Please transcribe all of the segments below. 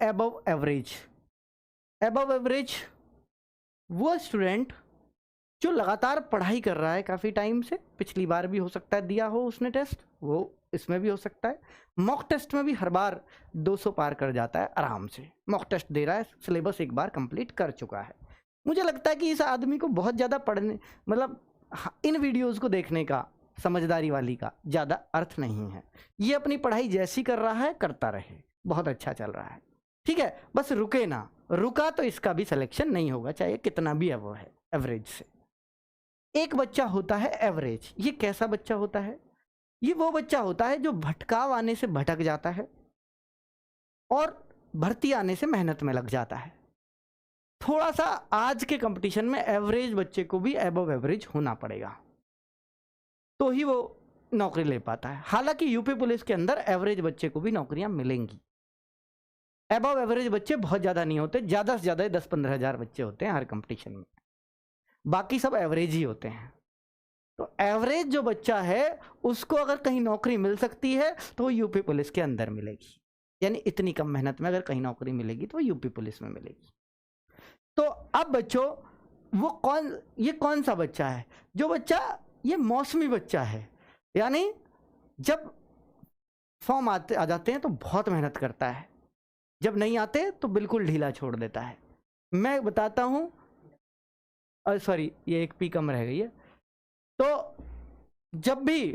Above average. Above average वो student जो लगातार पढ़ाई कर रहा है काफ़ी टाइम से, पिछली बार भी हो सकता है दिया हो उसने टेस्ट, वो इसमें भी हो सकता है, मॉक टेस्ट में भी हर बार 200 पार कर जाता है आराम से, मॉक टेस्ट दे रहा है, सिलेबस एक बार कंप्लीट कर चुका है। मुझे लगता है कि इस आदमी को बहुत ज़्यादा पढ़ने, मतलब इन वीडियोस को देखने का, समझदारी वाली का ज़्यादा अर्थ नहीं है। ये अपनी पढ़ाई जैसी कर रहा है करता रहे, बहुत अच्छा चल रहा है, ठीक है, बस रुके ना, रुका तो इसका भी सिलेक्शन नहीं होगा, चाहे कितना भी वो है एवरेज से। एक बच्चा होता है एवरेज। ये कैसा बच्चा होता है? ये वो बच्चा होता है जो भटकाव आने से भटक जाता है और भर्ती आने से मेहनत में लग जाता है। थोड़ा सा आज के कंपटीशन में एवरेज बच्चे को भी एबव एवरेज होना पड़ेगा, तो ही वो नौकरी ले पाता है। हालांकि यूपी पुलिस के अंदर एवरेज बच्चे को भी नौकरियां मिलेंगी। एबव एवरेज बच्चे बहुत ज़्यादा नहीं होते, ज़्यादा से ज़्यादा 10-15 हज़ार बच्चे होते हैं हर कंपटीशन में, बाकी सब एवरेज ही होते हैं। तो एवरेज जो बच्चा है उसको अगर कहीं नौकरी मिल सकती है तो वो यूपी पुलिस के अंदर मिलेगी, यानी इतनी कम मेहनत में अगर कहीं नौकरी मिलेगी तो वो यूपी पुलिस में मिलेगी। तो अब बच्चों ये कौन सा बच्चा है? जो बच्चा ये मौसमी बच्चा है, यानी जब फॉर्म आ जाते हैं तो बहुत मेहनत करता है, जब नहीं आते तो बिल्कुल ढीला छोड़ देता है। मैं बताता हूँ, सॉरी ये एक पी कम रह गई है। तो जब भी,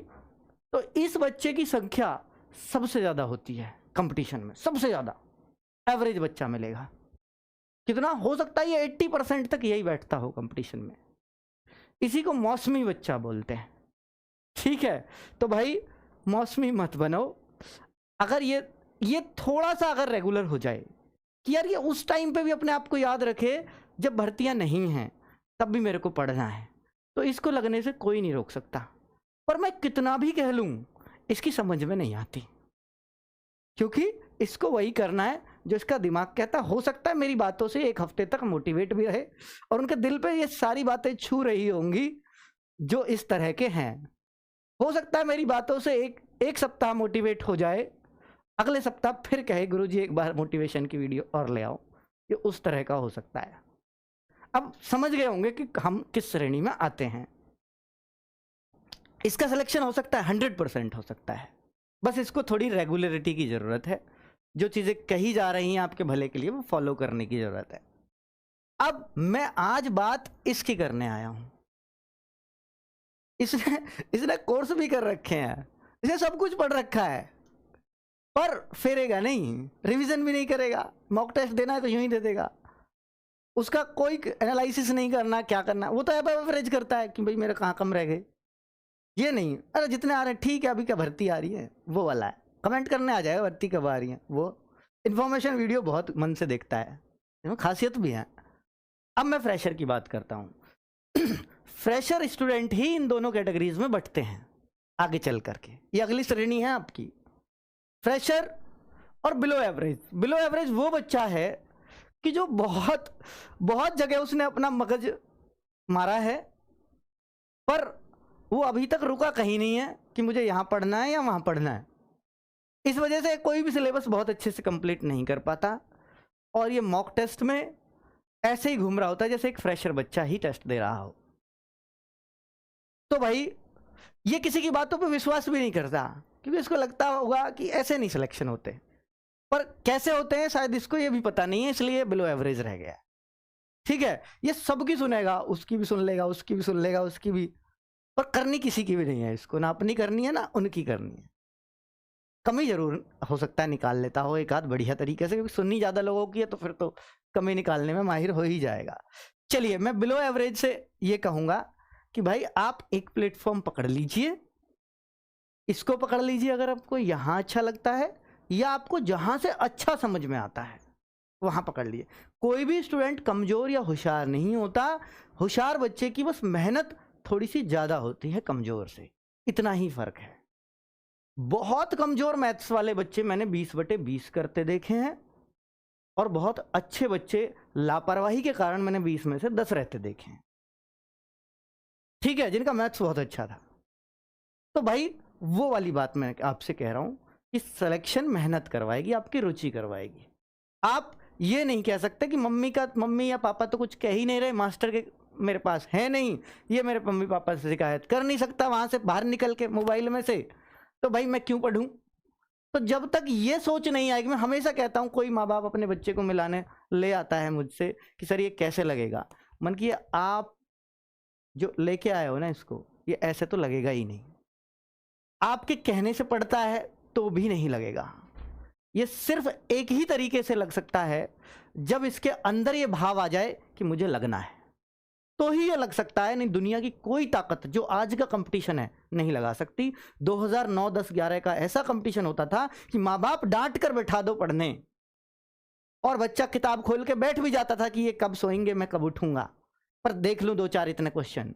तो इस बच्चे की संख्या सबसे ज़्यादा होती है कंपटीशन में, सबसे ज़्यादा एवरेज बच्चा मिलेगा। कितना हो सकता है? ये 80% तक यही बैठता हो कंपटीशन में। इसी को मौसमी बच्चा बोलते हैं, ठीक है? तो भाई मौसमी मत बनो। अगर ये थोड़ा सा अगर रेगुलर हो जाए कि यार ये उस टाइम पे भी अपने आप को याद रखे जब भर्तियां नहीं हैं तब भी मेरे को पढ़ना है, तो इसको लगने से कोई नहीं रोक सकता। पर मैं कितना भी कह लूँ इसकी समझ में नहीं आती, क्योंकि इसको वही करना है जो इसका दिमाग कहता। हो सकता है मेरी बातों से एक हफ्ते तक मोटिवेट भी रहे और उनके दिल पे ये सारी बातें छू रही होंगी जो इस तरह के हैं। हो सकता है मेरी बातों से एक सप्ताह मोटिवेट हो जाए, अगले सप्ताह फिर कहे गुरुजी एक बार मोटिवेशन की वीडियो और ले आओ। ये उस तरह का हो सकता है। अब समझ गए होंगे कि हम किस श्रेणी में आते हैं। इसका सिलेक्शन हो सकता है 100% हो सकता है, बस इसको थोड़ी रेगुलरिटी की ज़रूरत है। जो चीज़ें कही जा रही हैं आपके भले के लिए वो फॉलो करने की ज़रूरत है। अब मैं आज बात इसकी करने आया हूँ। इसने कोर्स भी कर रखे हैं, इसने सब कुछ पढ़ रखा है, पर फेरेगा नहीं, रिवीजन भी नहीं करेगा, मॉक टेस्ट देना है तो यूं ही दे देगा, उसका कोई एनालिसिस नहीं करना क्या करना। वो तो एवरेज करता है कि भाई मेरे कहाँ कम रह गए, ये नहीं अरे जितने आ रहे हैं ठीक है, अभी क्या भर्ती आ रही है वो वाला है, कमेंट करने आ जाएगा भर्ती कब आ रही है। वो इन्फॉर्मेशन वीडियो बहुत मन से देखता है, खासियत भी है। अब मैं फ्रेशर की बात करता हूँ। फ्रेशर स्टूडेंट ही इन दोनों कैटेगरीज में बंटते हैं आगे चल करके। ये अगली श्रेणी है आपकी, फ्रेशर और बिलो एवरेज। बिलो एवरेज वो बच्चा है कि जो बहुत जगह उसने अपना मगज मारा है, पर वो अभी तक रुका कहीं नहीं है कि मुझे यहाँ पढ़ना है या वहाँ पढ़ना है। इस वजह से कोई भी सिलेबस बहुत अच्छे से कंप्लीट नहीं कर पाता और ये मॉक टेस्ट में ऐसे ही घूम रहा होता है जैसे एक फ्रेशर बच्चा ही टेस्ट दे रहा हो। तो भाई ये किसी की बातों पे विश्वास भी नहीं करता, क्योंकि इसको लगता होगा कि ऐसे नहीं सिलेक्शन होते, पर कैसे होते हैं शायद इसको ये भी पता नहीं है, इसलिए बिलो एवरेज रह गया। ठीक है, ये सबकी सुनेगा, उसकी भी सुन लेगा, उसकी भी सुन लेगा, उसकी भी, पर करनी किसी की भी नहीं है इसको, ना अपनी करनी है ना उनकी करनी है। कमी जरूर हो सकता है निकाल लेता हो एक आध बढ़िया तरीके से, क्योंकि सुननी ज़्यादा लोगों की है तो फिर तो कमी निकालने में माहिर हो ही जाएगा। चलिए मैं बिलो एवरेज से ये कहूँगा कि भाई आप एक प्लेटफॉर्म पकड़ लीजिए, इसको पकड़ लीजिए अगर आपको यहाँ अच्छा लगता है, या आपको जहाँ से अच्छा समझ में आता है वहाँ पकड़ लीजिए। कोई भी स्टूडेंट कमज़ोर या होशियार नहीं होता, होशियार बच्चे की बस मेहनत थोड़ी सी ज़्यादा होती है कमज़ोर से, इतना ही फ़र्क है। बहुत कमज़ोर मैथ्स वाले बच्चे मैंने 20/20 करते देखे हैं, और बहुत अच्छे बच्चे लापरवाही के कारण मैंने 20 में से 10 रहते देखे हैं, ठीक है, जिनका मैथ्स बहुत अच्छा था। तो भाई वो वाली बात मैं आपसे कह रहा हूँ कि सिलेक्शन मेहनत करवाएगी, आपकी रुचि करवाएगी। आप ये नहीं कह सकते कि मम्मी या पापा तो कुछ कह ही नहीं रहे, मास्टर के मेरे पास है नहीं, ये मेरे मम्मी पापा से शिकायत कर नहीं सकता वहां से बाहर निकल के मोबाइल में से, तो भाई मैं क्यों पढ़ूं। तो जब तक ये सोच नहीं आएगी, मैं हमेशा कहता हूं, कोई माँ बाप अपने बच्चे को मिलाने ले आता है मुझसे कि सर ये कैसे लगेगा, मन की आप जो लेके आए हो ना इसको, ये ऐसे तो लगेगा ही नहीं, आपके कहने से पढ़ता है तो भी नहीं लगेगा। ये सिर्फ एक ही तरीके से लग सकता है, जब इसके अंदर ये भाव आ जाए कि मुझे लगना है, तो ही ये लग सकता है, नहीं दुनिया की कोई ताकत जो आज का कंपटीशन है नहीं लगा सकती। 2009, 10, 11 का ऐसा कंपटीशन होता था कि माँ बाप डांट कर बैठा दो पढ़ने, और बच्चा किताब खोल के बैठ भी जाता था कि ये कब सोएंगे, मैं कब उठूंगा, पर देख लूं 2-4 इतने क्वेश्चन,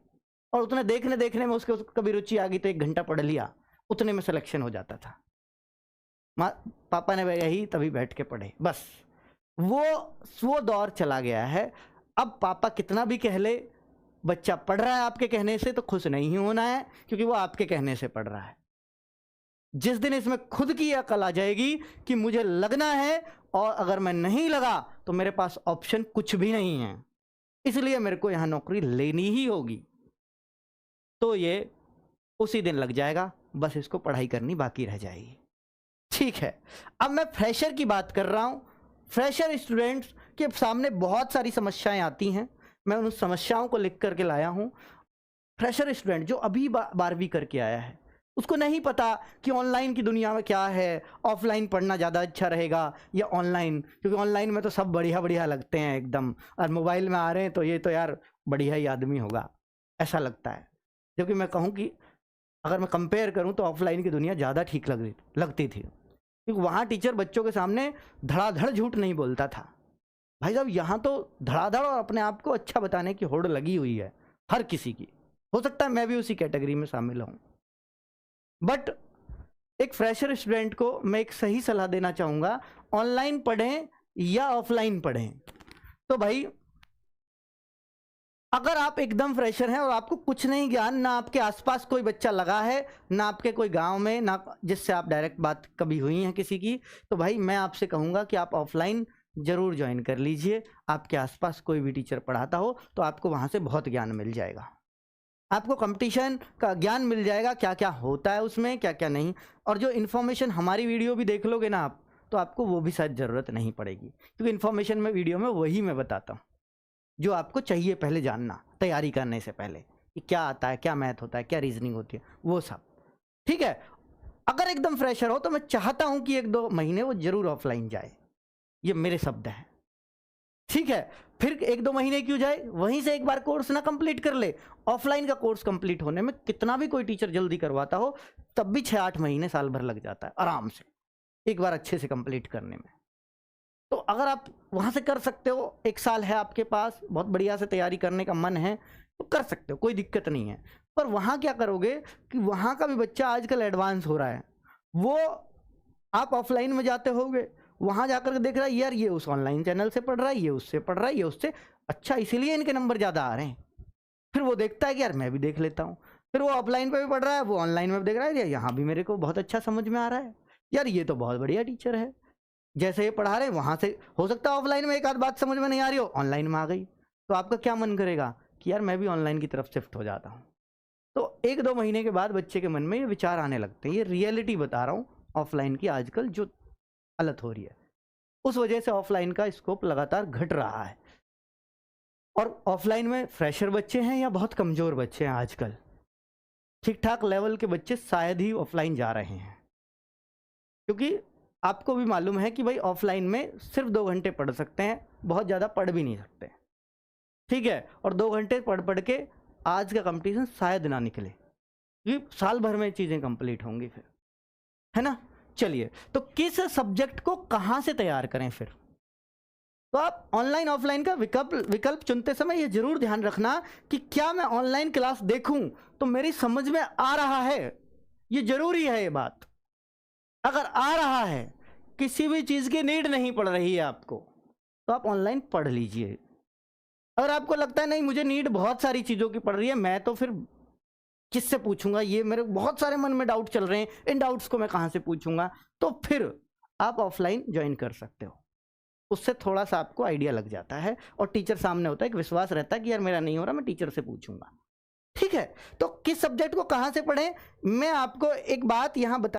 और उतने देखने देखने में उसके कभी रुचि आ गई तो 1 घंटा पढ़ लिया, उतने में सिलेक्शन हो जाता था। पापा ने यही तभी बैठ के पढ़े, बस वो दौर चला गया है। अब पापा कितना भी कह ले, बच्चा पढ़ रहा है आपके कहने से तो खुश नहीं होना है, क्योंकि वो आपके कहने से पढ़ रहा है। जिस दिन इसमें खुद की अकल आ जाएगी कि मुझे लगना है, और अगर मैं नहीं लगा तो मेरे पास ऑप्शन कुछ भी नहीं है, इसलिए मेरे को यहां नौकरी लेनी ही होगी, तो ये उसी दिन लग जाएगा, बस इसको पढ़ाई करनी बाकी रह जाएगी। ठीक है, अब मैं फ्रेशर की बात कर रहा हूं। फ्रेशर स्टूडेंट्स के सामने बहुत सारी समस्याएं आती हैं, मैं उन समस्याओं को लिख करके लाया हूं। फ्रेशर स्टूडेंट जो अभी 12वीं करके आया है, उसको नहीं पता कि ऑनलाइन की दुनिया में क्या है, ऑफलाइन पढ़ना ज़्यादा अच्छा रहेगा या ऑनलाइन, क्योंकि ऑनलाइन में तो सब बढ़िया बढ़िया लगते हैं एकदम, और मोबाइल में आ रहे हैं तो ये तो यार बढ़िया ही आदमी होगा, ऐसा लगता है। जबकि मैं कहूँ कि अगर मैं कंपेयर करूँ तो ऑफलाइन की दुनिया ज़्यादा ठीक लगती थी, क्योंकि वहाँ टीचर बच्चों के सामने धड़ाधड़ झूठ नहीं बोलता था। भाई साहब यहाँ तो धड़ाधड़ और अपने आप को अच्छा बताने की होड़ लगी हुई है हर किसी की, हो सकता है मैं भी उसी कैटेगरी में शामिल हूँ। बट एक फ्रेशर स्टूडेंट को मैं एक सही सलाह देना चाहूँगा, ऑनलाइन पढ़ें या ऑफलाइन पढ़ें। तो भाई अगर आप एकदम फ्रेशर हैं और आपको कुछ नहीं ज्ञान, ना आपके आसपास कोई बच्चा लगा है, ना आपके कोई गांव में, ना जिससे आप डायरेक्ट बात कभी हुई है किसी की, तो भाई मैं आपसे कहूँगा कि आप ऑफलाइन जरूर ज्वाइन कर लीजिए। आपके आसपास कोई भी टीचर पढ़ाता हो तो आपको वहाँ से बहुत ज्ञान मिल जाएगा, आपको कंपटीशन का ज्ञान मिल जाएगा, क्या क्या होता है उसमें, क्या क्या नहीं। और जो इन्फॉर्मेशन हमारी वीडियो भी देख लोगे ना आप, तो आपको वो भी शायद ज़रूरत नहीं पड़ेगी, क्योंकि इन्फॉर्मेशन में वीडियो में वही मैं बताता हूँ जो आपको चाहिए पहले जानना, तैयारी करने से पहले, कि क्या आता है, क्या मैथ होता है, क्या रीजनिंग होती है, वो सब। ठीक है, अगर एकदम फ्रेशर हो तो मैं चाहता हूं कि 1-2 महीने वो जरूर ऑफलाइन जाए, ये मेरे शब्द हैं। ठीक है, फिर 1-2 महीने क्यों जाए, वहीं से एक बार कोर्स ना कंप्लीट कर ले। ऑफलाइन का कोर्स कंप्लीट होने में कितना भी कोई टीचर जल्दी करवाता हो, तब भी 6-8 महीने, साल भर लग जाता है आराम से, एक बार अच्छे से कंप्लीट करने में। तो अगर आप वहाँ से कर सकते हो, 1 साल है आपके पास, बहुत बढ़िया से तैयारी करने का मन है तो कर सकते हो, कोई दिक्कत नहीं है। पर वहाँ क्या करोगे कि वहाँ का भी बच्चा आजकल एडवांस हो रहा है, वो आप ऑफलाइन में जाते होगे, वहाँ जाकर के देख रहा है यार ये उस ऑनलाइन चैनल से पढ़ रहा है, ये उससे पढ़ रहा है, ये उससे, अच्छा इसीलिए इनके नंबर ज़्यादा आ रहे हैं। फिर वो देखता है कि यार मैं भी देख लेता हूँ, फिर वो ऑफलाइन पे भी पढ़ रहा है, वो ऑनलाइन में भी देख रहा है, यहाँ भी मेरे को बहुत अच्छा समझ में आ रहा है, यार ये तो बहुत बढ़िया टीचर है, जैसे ये पढ़ा रहे हैं वहाँ से हो सकता है ऑफलाइन में एक आध बात समझ में नहीं आ रही हो, ऑनलाइन में आ गई, तो आपका क्या मन करेगा कि यार मैं भी ऑनलाइन की तरफ शिफ्ट हो जाता हूँ। तो 1-2 महीने के बाद बच्चे के मन में ये विचार आने लगते हैं, ये रियलिटी बता रहा हूँ ऑफलाइन की आजकल जो हालत हो रही है, उस वजह से ऑफलाइन का स्कोप लगातार घट रहा है। और ऑफलाइन में फ्रेशर बच्चे हैं या बहुत कमज़ोर बच्चे हैं आजकल, ठीक ठाक लेवल के बच्चे शायद ही ऑफलाइन जा रहे हैं, क्योंकि आपको भी मालूम है कि भाई ऑफलाइन में सिर्फ 2 घंटे पढ़ सकते हैं, बहुत ज़्यादा पढ़ भी नहीं सकते। ठीक है, और 2 घंटे पढ़ पढ़ के आज का कंपटीशन शायद ना निकले, क्योंकि साल भर में चीज़ें कंप्लीट होंगी फिर, है ना। चलिए, तो किस सब्जेक्ट को कहाँ से तैयार करें फिर, तो आप ऑनलाइन ऑफलाइन का विकल्प चुनते समय ये जरूर ध्यान रखना कि क्या मैं ऑनलाइन क्लास देखूं तो मेरी समझ में आ रहा है, ये जरूरी है ये बात। अगर आ रहा है, किसी भी चीज़ की नीड नहीं पड़ रही है आपको, तो आप ऑनलाइन पढ़ लीजिए। अगर आपको लगता है नहीं मुझे नीड बहुत सारी चीज़ों की पड़ रही है, मैं तो फिर किससे पूछूंगा, ये मेरे बहुत सारे मन में डाउट चल रहे हैं, इन डाउट्स को मैं कहाँ से पूछूंगा, तो फिर आप ऑफलाइन ज्वाइन कर सकते हो। उससे थोड़ा सा आपको आइडिया लग जाता है और टीचर सामने होता है, एक विश्वास रहता है कि यार मेरा नहीं हो रहा, मैं टीचर से पूछूंगा। ठीक है, तो किस सब्जेक्ट को कहाँ से पढ़ें, मैं आपको एक बात यहाँ बता